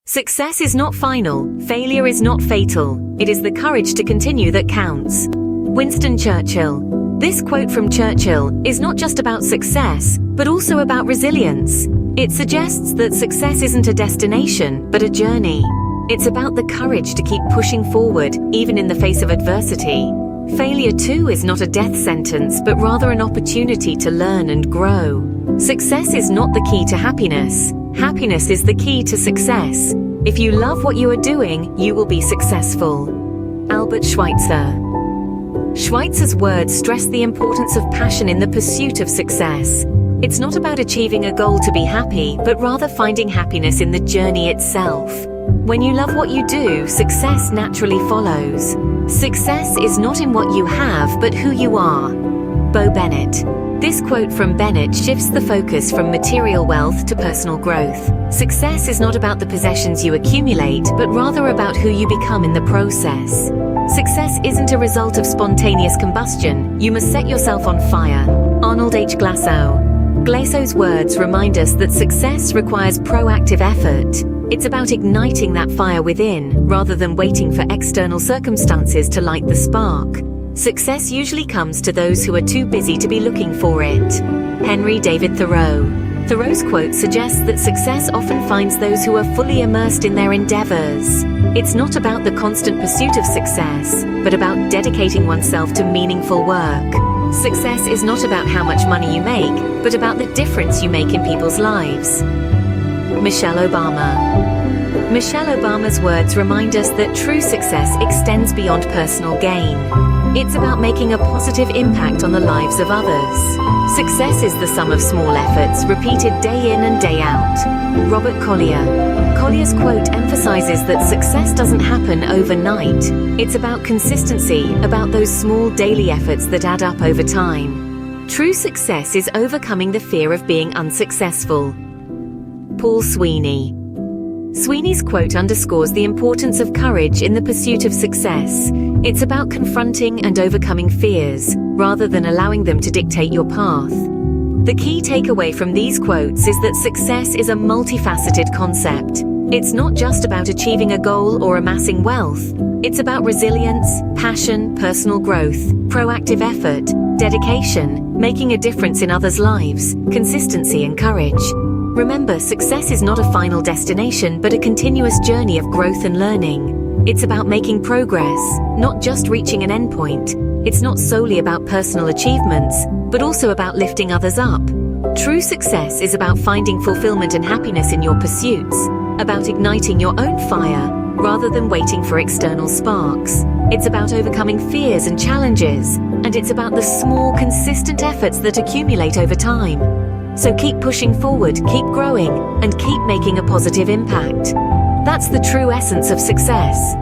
Success is not final, failure is not fatal, it is the courage to continue that counts. Winston Churchill. This quote from Churchill is not just about success, but also about resilience. It suggests that success isn't a destination, but a journey. It's about the courage to keep pushing forward, even in the face of adversity. Failure too is not a death sentence, but rather an opportunity to learn and grow. Success is not the key to happiness. Happiness is the key to success. If you love what you are doing, you will be successful. Albert Schweitzer. Schweitzer's words stress the importance of passion in the pursuit of success. It's not about achieving a goal to be happy, but rather finding happiness in the journey itself. When you love what you do, success naturally follows. Success is not in what you have, but who you are. Bo Bennett. This quote from Bennett shifts the focus from material wealth to personal growth. Success is not about the possessions you accumulate, but rather about who you become in the process. Success isn't a result of spontaneous combustion. You must set yourself on fire. Arnold H. Glasow. Glasow's words remind us that success requires proactive effort. It's about igniting that fire within, rather than waiting for external circumstances to light the spark. Success usually comes to those who are too busy to be looking for it. Henry David Thoreau. Thoreau's quote suggests that success often finds those who are fully immersed in their endeavors. It's not about the constant pursuit of success, but about dedicating oneself to meaningful work. Success is not about how much money you make, but about the difference you make in people's lives. Michelle Obama. Michelle Obama's words remind us that true success extends beyond personal gain. It's about making a positive impact on the lives of others. Success is the sum of small efforts repeated day in and day out. Robert Collier. Collier's quote emphasizes that success doesn't happen overnight. It's about consistency, about those small daily efforts that add up over time. True success is overcoming the fear of being unsuccessful. Paul Sweeney. Sweeney's quote underscores the importance of courage in the pursuit of success. It's about confronting and overcoming fears, rather than allowing them to dictate your path. The key takeaway from these quotes is that success is a multifaceted concept. It's not just about achieving a goal or amassing wealth. It's about resilience, passion, personal growth, proactive effort, dedication, making a difference in others' lives, consistency and courage. Remember, success is not a final destination, but a continuous journey of growth and learning. It's about making progress, not just reaching an endpoint. It's not solely about personal achievements, but also about lifting others up. True success is about finding fulfillment and happiness in your pursuits, about igniting your own fire, rather than waiting for external sparks. It's about overcoming fears and challenges, and it's about the small, consistent efforts that accumulate over time. So keep pushing forward, keep growing, and keep making a positive impact. That's the true essence of success.